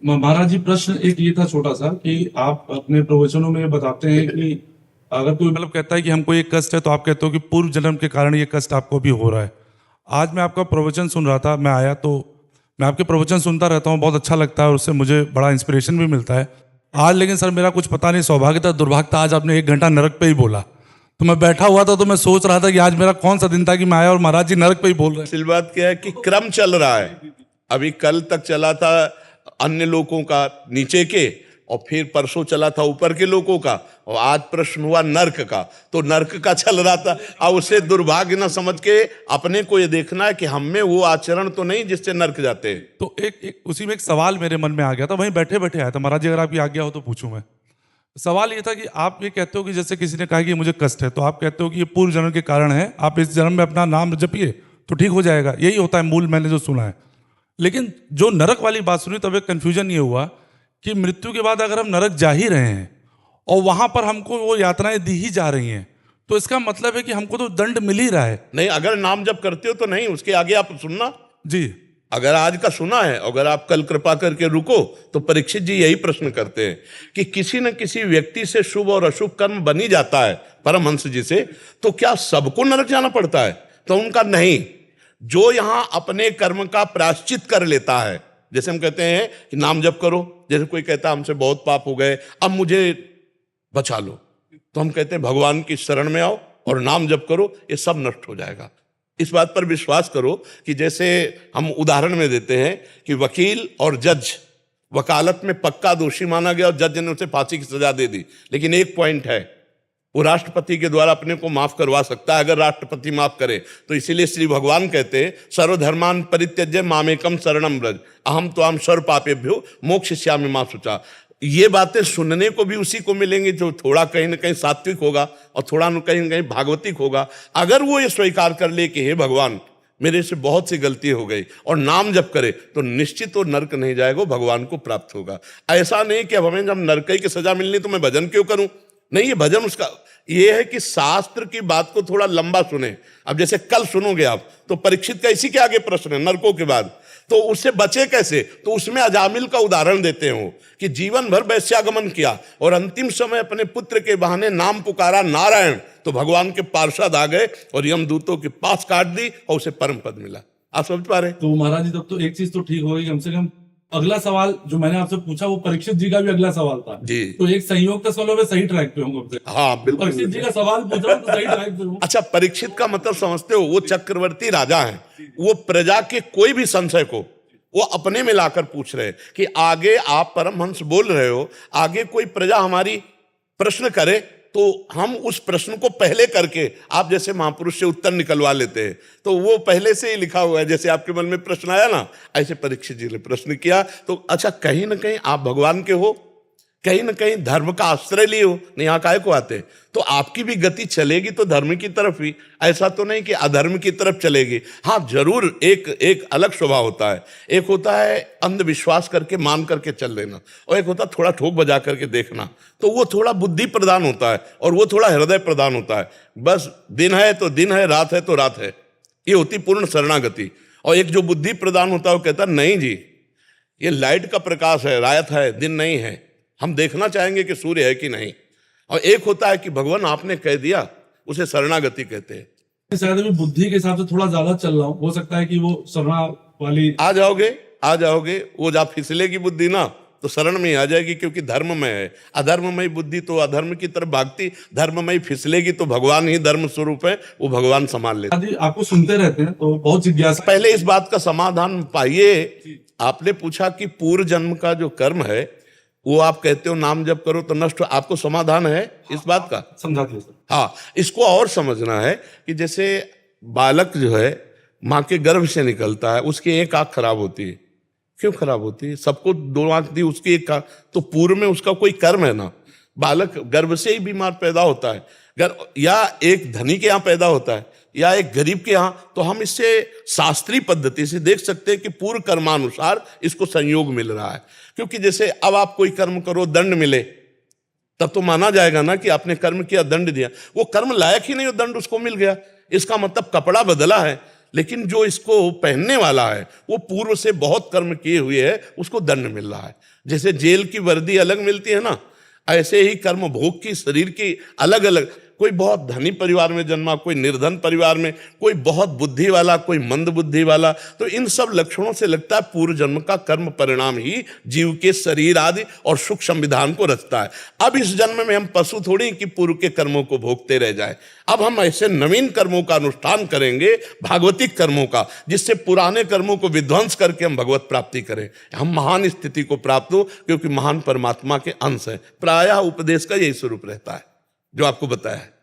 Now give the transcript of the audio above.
महाराज जी, प्रश्न एक ये था छोटा सा कि आप अपने प्रवचनों में बताते हैं कि अगर कोई मतलब कहता है कि हमको ये कष्ट है, तो आप कहते हो कि पूर्व जन्म के कारण ये कष्ट आपको भी हो रहा है। आज मैं आपका प्रवचन सुन रहा था, मैं आया तो मैं आपके प्रवचन सुनता रहता हूँ, बहुत अच्छा लगता है और उससे मुझे बड़ा इंस्पिरेशन भी मिलता है। आज लेकिन सर मेरा कुछ पता नहीं, सौभाग्यता दुर्भाग्यता, आज आपने 1 घंटा नरक पे ही बोला। तो मैं बैठा हुआ था तो मैं सोच रहा था कि आज मेरा कौन सा दिन था कि मैं आया और महाराज जी नरक पे ही बोल रहे हैं। असल बात क्या है कि क्रम चल रहा है। अभी कल तक चला था अन्य लोगों का नीचे के, और फिर परसों चला था ऊपर के लोगों का, और आज प्रश्न हुआ नर्क का। तो नर्क का चल रहा था, अब उसे दुर्भाग्य न समझ के अपने को ये देखना है कि हम में वो आचरण तो नहीं जिससे नर्क जाते हैं। तो एक उसी में एक सवाल मेरे मन में आ गया था, वहीं बैठे बैठे आया था। महाराज जी अगर आपकी आज्ञा हो तो पूछूं मैं। सवाल ये था कि आप ये कहते हो कि जैसे किसी ने कहा कि मुझे कष्ट है, तो आप कहते हो कि ये पूर्व जन्म के कारण है, आप इस जन्म में अपना नाम जपिए तो ठीक हो जाएगा। यही होता है मूल, मैंने जो सुना है। लेकिन जो नरक वाली बात सुनी तब एक कन्फ्यूजन ये हुआ कि मृत्यु के बाद अगर हम नरक जा ही रहे हैं और वहां पर हमको वो यातनाएं दी ही जा रही हैं, तो इसका मतलब है कि हमको तो दंड मिल ही रहा है। नहीं, अगर नाम जप करते हो तो नहीं, उसके आगे आप सुनना। जी। अगर आज का सुना है, अगर आप कल कृपा करके रुको, तो परीक्षित जी यही प्रश्न करते हैं कि किसी न किसी व्यक्ति से शुभ और अशुभ कर्म बनी जाता है परमहंस जी से, तो क्या सबको नरक जाना पड़ता है? तो उनका नहीं। जो यहां अपने कर्म का प्रायश्चित कर लेता है, जैसे हम कहते हैं कि नाम जप करो, जैसे कोई कहता है हमसे बहुत पाप हो गए, अब मुझे बचा लो, तो हम कहते हैं भगवान की शरण में आओ और नाम जप करो, ये सब नष्ट हो जाएगा। इस बात पर विश्वास करो कि जैसे हम उदाहरण में देते हैं कि वकील और जज, वकालत में पक्का दोषी माना गया और जज ने उसे फांसी की सजा दे दी, लेकिन एक पॉइंट है, वो राष्ट्रपति के द्वारा अपने को माफ करवा सकता है अगर राष्ट्रपति माफ करे। तो इसीलिए श्री भगवान कहते हैं सर्वधर्मान परित्यज्य मामेकम शरणम व्रज अहम त्वाम सर्व पापेभ्यो मोक्षयिष्यामि मा शुचा। ये बातें सुनने को भी उसी को मिलेंगी जो थोड़ा कहीं ना कहीं सात्विक होगा और थोड़ा न कहीं भागवतिक होगा। अगर वो ये स्वीकार कर ले कि हे भगवान मेरे से बहुत सी गलती हो गई और नाम जप करे, तो निश्चित वो नरक नहीं जाएगा, भगवान को प्राप्त होगा। ऐसा नहीं कि अब हमें जब नरक की सजा मिलनी तो मैं भजन क्यों करूं। नहीं, ये भजन उसका ये है कि शास्त्र की बात को थोड़ा लंबा सुने। अब जैसे कल सुनोगे आप, तो परीक्षित का इसी के आगे प्रश्न है नरकों के बाद, तो उससे बचे कैसे? तो उसमें अजामिल का उदाहरण देते हो कि जीवन भर वैश्यागमन किया और अंतिम समय अपने पुत्र के बहाने नाम पुकारा नारायण, तो भगवान के पार्षद आ गए और यमदूतों के पास काट दी और उसे परम पद मिला। आप समझ पा रहे? तो महाराज जी तब तो एक चीज तो ठीक होगी, कम से कम अगला सवाल जो मैंने आपसे पूछा वो परीक्षित जी का भी अगला सवाल था जी। तो एक संयोग का सवाल, मैं सही ट्रैक पे हूँ। हाँ बिल्कुल, परीक्षित जी का सवाल पूछ रहा हूँ तो सही ट्रैक पे हूँ। अच्छा, परीक्षित का मतलब समझते हो? वो चक्रवर्ती राजा हैं, वो प्रजा के कोई भी संशय को वो अपने में लाकर पूछ रहे कि आगे आप परमहंस बोल रहे हो, आगे कोई प्रजा हमारी प्रश्न करे तो हम उस प्रश्न को पहले करके आप जैसे महापुरुष से उत्तर निकलवा लेते हैं। तो वो पहले से ही लिखा हुआ है, जैसे आपके मन में प्रश्न आया ना, ऐसे परीक्षित जी ने प्रश्न किया। तो अच्छा, कहीं ना कहीं आप भगवान के हो, कहीं ना कहीं धर्म का आश्रय लिए हो, नहीं यहाँ काहे को आते, तो आपकी भी गति चलेगी तो धर्म की तरफ ही, ऐसा तो नहीं कि अधर्म की तरफ चलेगी। हाँ जरूर एक अलग स्वभाव होता है, एक होता है अंधविश्वास करके मान करके चल देना, और एक होता है थोड़ा ठोक बजा करके देखना। तो वो थोड़ा बुद्धि प्रदान होता है और वो थोड़ा हृदय प्रदान होता है। बस दिन है तो दिन है, रात है तो रात है, ये होती पूर्ण शरणागति। और एक जो बुद्धि प्रदान होता है वो कहता नहीं जी, ये लाइट का प्रकाश है, रात है, दिन नहीं है, हम देखना चाहेंगे कि सूर्य है कि नहीं। और एक होता है कि भगवान आपने कह दिया, उसे शरणागति कहते हैं। शायद अभी बुद्धि के हिसाब से थोड़ा ज्यादा चल रहा हूँ, हो सकता है कि वो शरणा वाली आ जाओगे। वो जब फिसलेगी बुद्धि ना, तो शरण में आ जाएगी, क्योंकि धर्म में है। अधर्ममय बुद्धि तो अधर्म की तरफ भागती, धर्ममय फिसलेगी तो भगवान ही धर्म स्वरूप है, वो भगवान संभाल लेते। आपको सुनते रहते हैं तो बहुत जिज्ञासा। पहले इस बात का समाधान पाइए। आपने पूछा कि पूर्व जन्म का जो कर्म है वो आप कहते हो नाम जप करो तो नष्ट, आपको समाधान है इस बात का? समझा दिया सर। हाँ, इसको और समझना है कि जैसे बालक जो है माँ के गर्भ से निकलता है, उसकी एक आंख खराब होती है। क्यों खराब होती है? सबको 2 आंख दी, उसकी एक आंख, तो पूर्व में उसका कोई कर्म है ना। बालक गर्भ से ही बीमार पैदा होता है, या एक धनी के यहाँ पैदा होता है या एक गरीब के यहाँ, तो हम इससे शास्त्रीय पद्धति से देख सकते हैं कि पूर्व कर्मानुसार इसको संयोग मिल रहा है। क्योंकि जैसे अब आप कोई कर्म करो, दंड मिले, तब तो माना जाएगा ना कि आपने कर्म किया, दंड दिया। वो कर्म लायक ही नहीं, वो दंड उसको मिल गया, इसका मतलब कपड़ा बदला है। लेकिन जो इसको पहनने वाला है वो पूर्व से बहुत कर्म किए हुए है, उसको दंड मिल रहा है। जैसे जेल की वर्दी अलग मिलती है ना, ऐसे ही कर्म भोग की, शरीर की अलग अलग। कोई बहुत धनी परिवार में जन्मा, कोई निर्धन परिवार में, कोई बहुत बुद्धि वाला, कोई मंद बुद्धि वाला। तो इन सब लक्षणों से लगता है पूर्व जन्म का कर्म परिणाम ही जीव के शरीर आदि और सुख संविधान को रचता है। अब इस जन्म में हम पशु थोड़ी कि पूर्व के कर्मों को भोगते रह जाए। अब हम ऐसे नवीन कर्मों का अनुष्ठान करेंगे, भागवतिक कर्मों का, जिससे पुराने कर्मों को विध्वंस करके हम भगवत प्राप्ति करें, हम महान स्थिति को प्राप्त हो, क्योंकि महान परमात्मा के अंश है। प्रायः उपदेश का यही स्वरूप रहता है जो आपको बताया है।